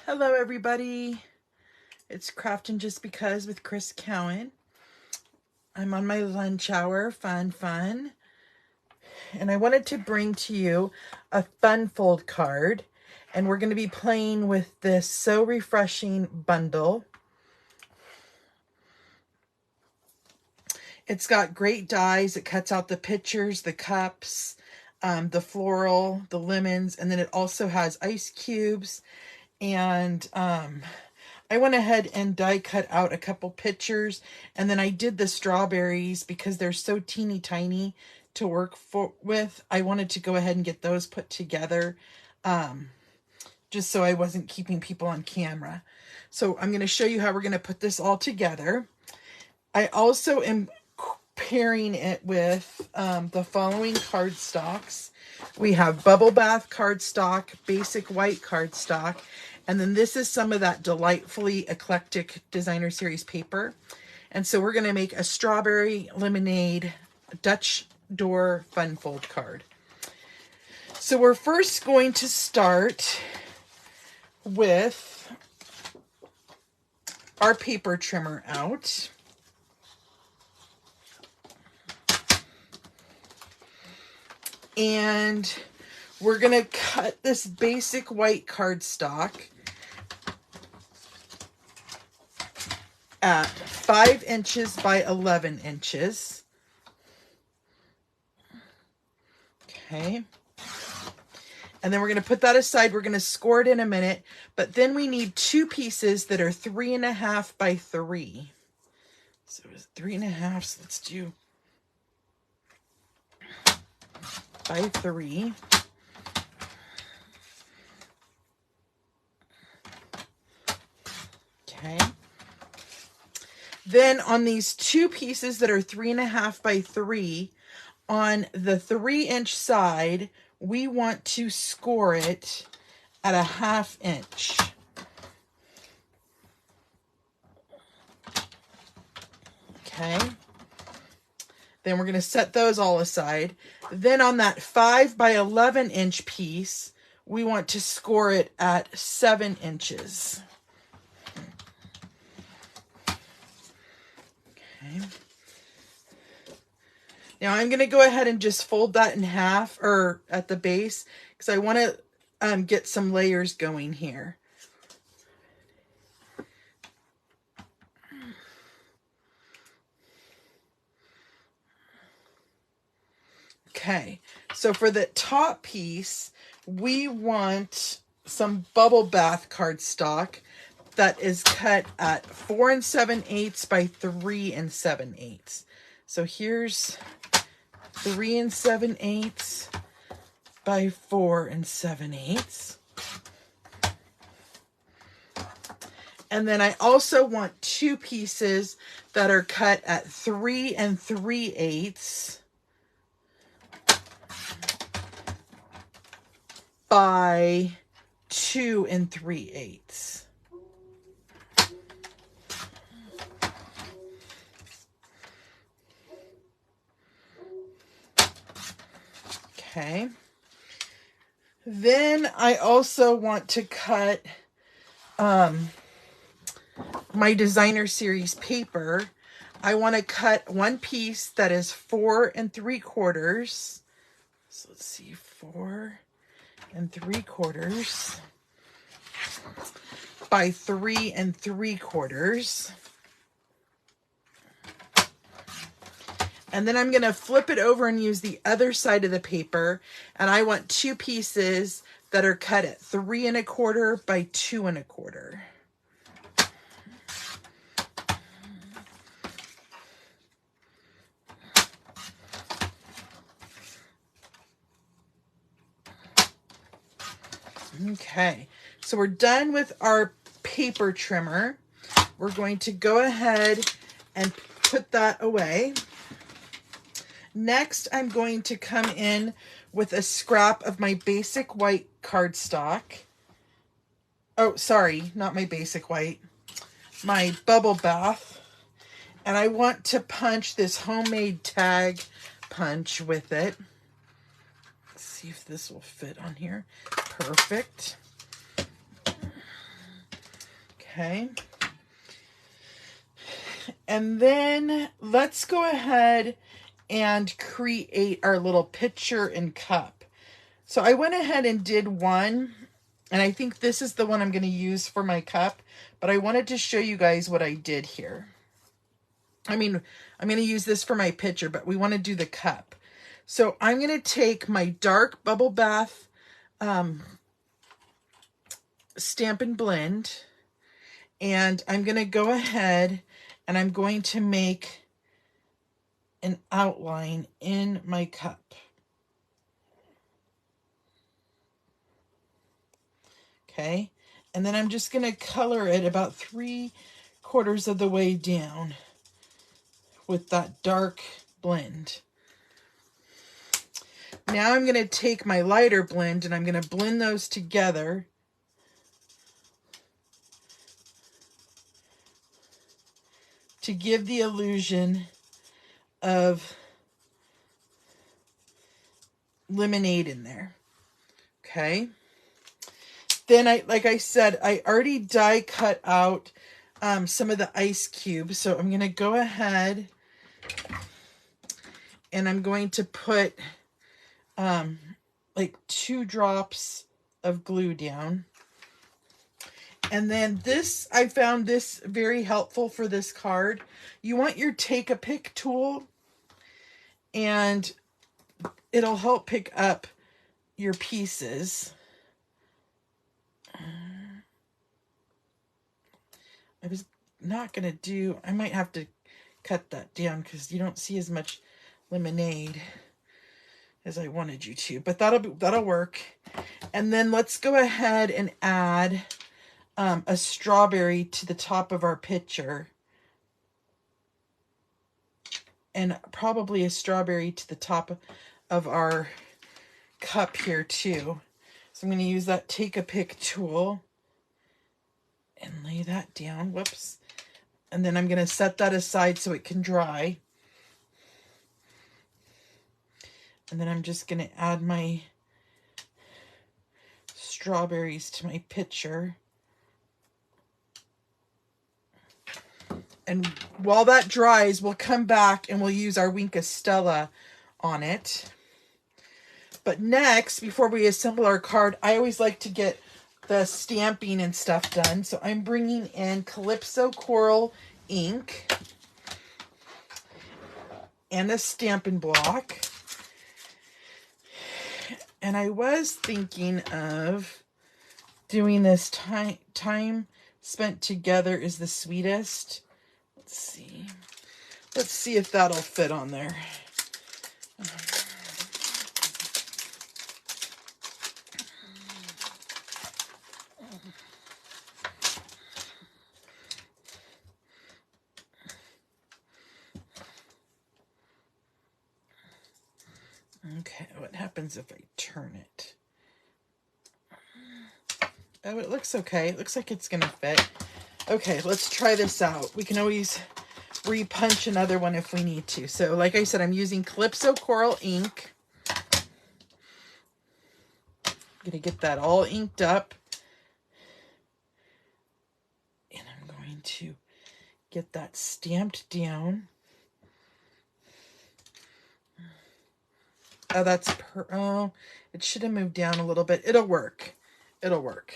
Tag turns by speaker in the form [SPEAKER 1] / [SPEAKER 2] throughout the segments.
[SPEAKER 1] Hello everybody, it's Craftin' Just Because with Chris Cowan. I'm on my lunch hour, fun, and I wanted to bring to you a fun fold card, and we're going to be playing with this So Refreshing bundle. It's got great dies. It cuts out the pictures, the cups, the floral, the lemons, and then it also has ice cubes. And I went ahead and die cut out a couple pictures, and then I did the strawberries because they're so teeny tiny to work with. I wanted to go ahead and get those put together, just so I wasn't keeping people on camera. So I'm going to show you how we're going to put this all together. I also am pairing it with the following cardstocks. We have Bubble Bath cardstock, Basic White cardstock, and then this is some of that Delightfully Eclectic Designer Series paper. And so we're going to make a Strawberry Lemonade Dutch Door Fun Fold card. So we're first going to start with our paper trimmer out. And we're going to cut this basic white cardstock at 5 inches by 11 inches. Okay. And then we're going to put that aside. We're going to score it in a minute. But then we need two pieces that are 3.5 by 3. So it's 3.5. So let's do by 3. Okay. Then on these two pieces that are 3.5 by 3, on the 3-inch side, we want to score it at a 1/2 inch. Okay. Then we're going to set those all aside. Then on that 5 by 11 inch piece, we want to score it at 7 inches. Okay. Now I'm going to go ahead and just fold that in half, or at the base, because I want to get some layers going here. Okay, so for the top piece, we want some Bubble Bath cardstock that is cut at 4 7/8 by 3 7/8. So here's 3 7/8 by 4 7/8. And then I also want two pieces that are cut at 3 3/8 by 2 3/8. Okay. Then I also want to cut my Designer Series paper. I want to cut one piece that is 4 3/4. So let's see, 4 3/4 by 3 3/4. And then I'm going to flip it over and use the other side of the paper. And I want two pieces that are cut at 3 1/4 by 2 1/4. Okay, so we're done with our paper trimmer. We're going to go ahead and put that away. Next, I'm going to come in with a scrap of my basic white cardstock. Oh, sorry, not my basic white. My Bubble Bath. And I want to punch this homemade tag punch with it. Let's see if this will fit on here. Perfect. Okay. And then let's go ahead and create our little pitcher and cup. So I went ahead and did one, and I think this is the one I'm going to use for my cup, but I wanted to show you guys what I did here. I mean, I'm going to use this for my pitcher, but we want to do the cup. So I'm going to take my dark Bubble Bath Stampin' Blend, and I'm going to go ahead and I'm going to make an outline in my cup. Okay, and then I'm just going to color it about 3/4 of the way down with that dark blend. Now I'm going to take my lighter blend and I'm going to blend those together. To give the illusion of lemonade in there. Okay. Then like I said, I already die cut out some of the ice cubes. So I'm going to go ahead and I'm going to put like 2 drops of glue down. And then this, I found this very helpful for this card. You want your Take-A-Pick tool, and it'll help pick up your pieces. I was not going to do, I might have to cut that down because you don't see as much lemonade as I wanted you to, but that'll work. And then let's go ahead and add a strawberry to the top of our pitcher, and probably a strawberry to the top of our cup here too. So I'm going to use that Take-A-Pick tool and lay that down. Whoops. And then I'm going to set that aside so it can dry. And then I'm just going to add my strawberries to my pitcher. And while that dries, we'll come back and we'll use our Wink of Stella on it. But next, before we assemble our card, I always like to get the stamping and stuff done. So I'm bringing in Calypso Coral ink and a Stampin' Block. And I was thinking of doing this time spent together is the sweetest. Let's see. Let's see if that'll fit on there. Okay, what happens if I turn it? Oh, it looks okay. It looks like it's gonna fit. Okay, let's try this out. We can always repunch another one if we need to. So like I said, I'm using Calypso Coral ink. I'm gonna get that all inked up. And I'm going to get that stamped down. Oh, that's oh, it should have moved down a little bit. It'll work. It'll work.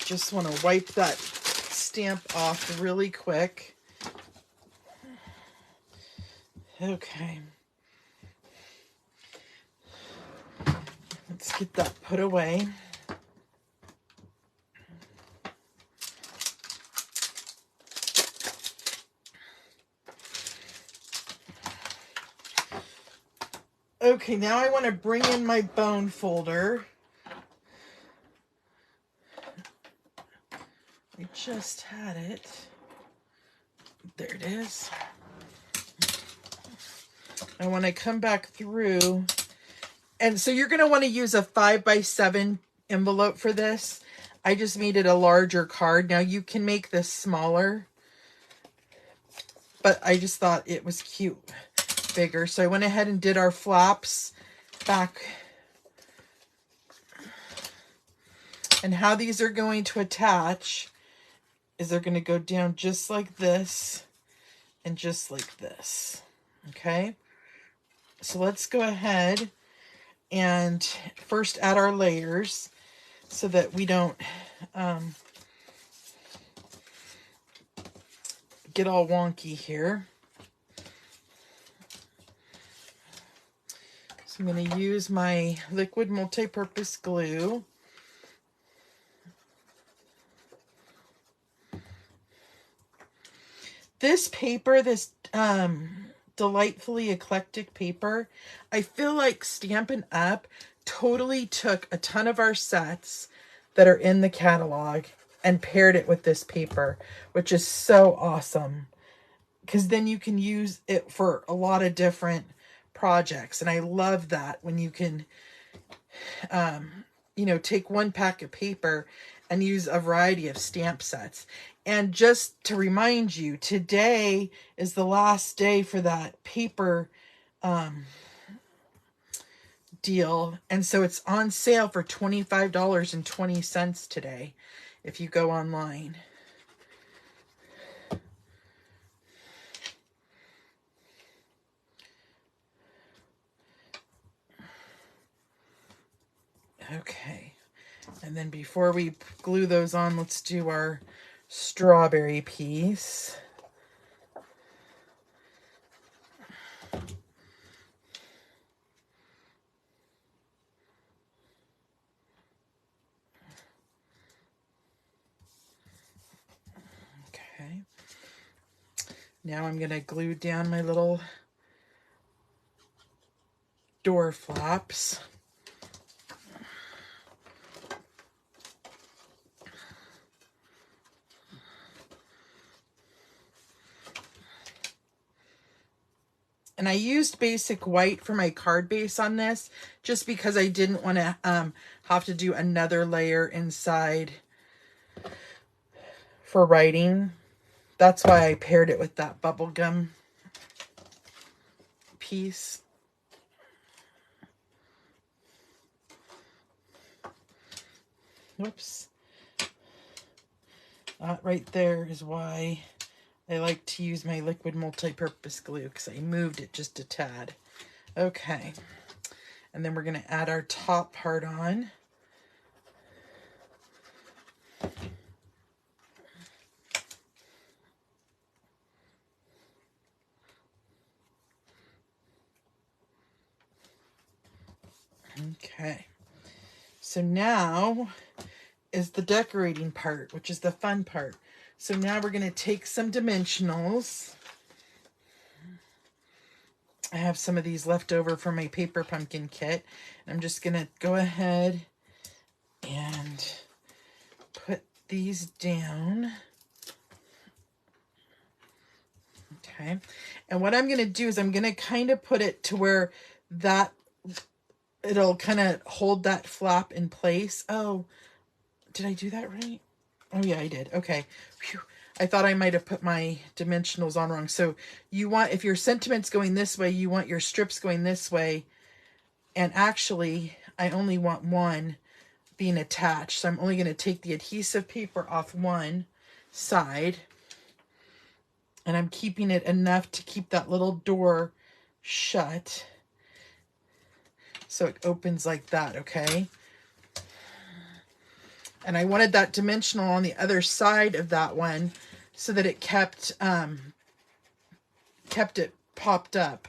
[SPEAKER 1] Just want to wipe that stamp off really quick. Okay. Let's get that put away. Okay, now I want to bring in my bone folder. I just had it. There it is. I want to come back through. And so you're going to want to use a 5x7 envelope for this. I just made it a larger card. Now you can make this smaller, but I just thought it was cute, bigger. So I went ahead and did our flaps back. And how these are going to attach is they're going to go down just like this and just like this. Okay, so let's go ahead and first add our layers so that we don't get all wonky here. So I'm going to use my liquid multi-purpose glue. This paper, this delightfully eclectic paper, I feel like Stampin' Up! Totally took a ton of our sets that are in the catalog and paired it with this paper, which is so awesome. Because then you can use it for a lot of different projects. And I love that when you can, you know, take one pack of paper and use a variety of stamp sets. And just to remind you, today is the last day for that paper deal. And so it's on sale for $25.20 today if you go online. Okay. And then before we glue those on, let's do our strawberry piece. Okay. Now I'm going to glue down my little door flaps. And I used basic white for my card base on this just because I didn't want to have to do another layer inside for writing. That's why I paired it with that bubblegum piece. Whoops. That right there is why I like to use my liquid multi-purpose glue, because I moved it just a tad. Okay. And then we're going to add our top part on. Okay. So now is the decorating part, which is the fun part. So now we're going to take some dimensionals. I have some of these left over from my paper pumpkin kit. I'm just going to go ahead and put these down. Okay. And what I'm going to do is I'm going to kind of put it to where that it'll kind of hold that flap in place. Oh, did I do that right? Oh, yeah, I did. Okay. Whew. I thought I might have put my dimensionals on wrong. So you want, if your sentiment's going this way, you want your strips going this way. And actually, I only want one being attached. So I'm only going to take the adhesive paper off one side. And I'm keeping it enough to keep that little door shut. So it opens like that, okay? And I wanted that dimensional on the other side of that one so that it kept it popped up.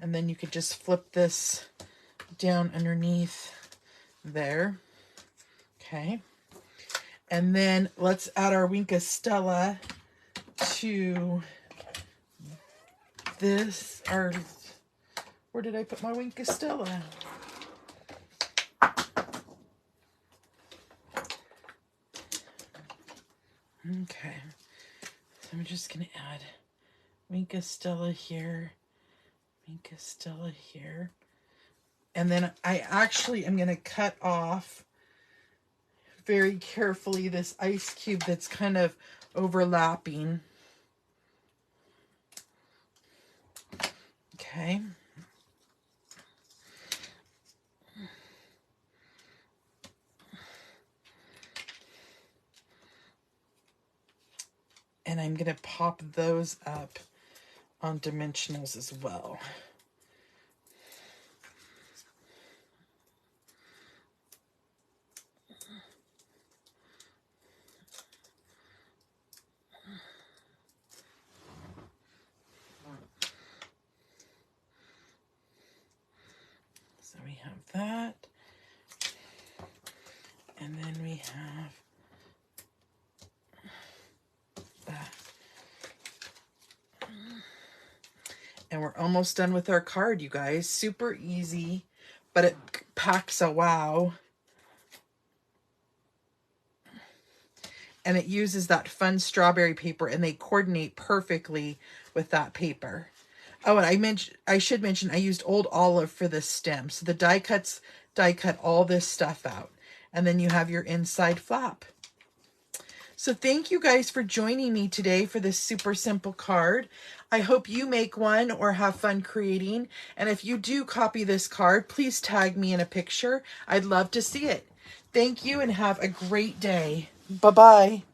[SPEAKER 1] And then you could just flip this down underneath there. Okay. And then let's add our Wink of Stella to this. Where did I put my Wink of Stella? Okay, so I'm just going to add Wink of Stella here, Wink of Stella here. And then I actually am going to cut off very carefully this ice cube that's kind of overlapping. Okay. And I'm going to pop those up on dimensionals as well. So we have that. And then we have that. And we're almost done with our card, you guys. Super easy, but it packs a wow. And it uses that fun strawberry paper, and they coordinate perfectly with that paper. Oh, and I should mention I used Old Olive for this stem. So the die cut all this stuff out. And then you have your inside flap. So thank you guys for joining me today for this super simple card. I hope you make one or have fun creating. And if you do copy this card, please tag me in a picture. I'd love to see it. Thank you and have a great day. Bye-bye.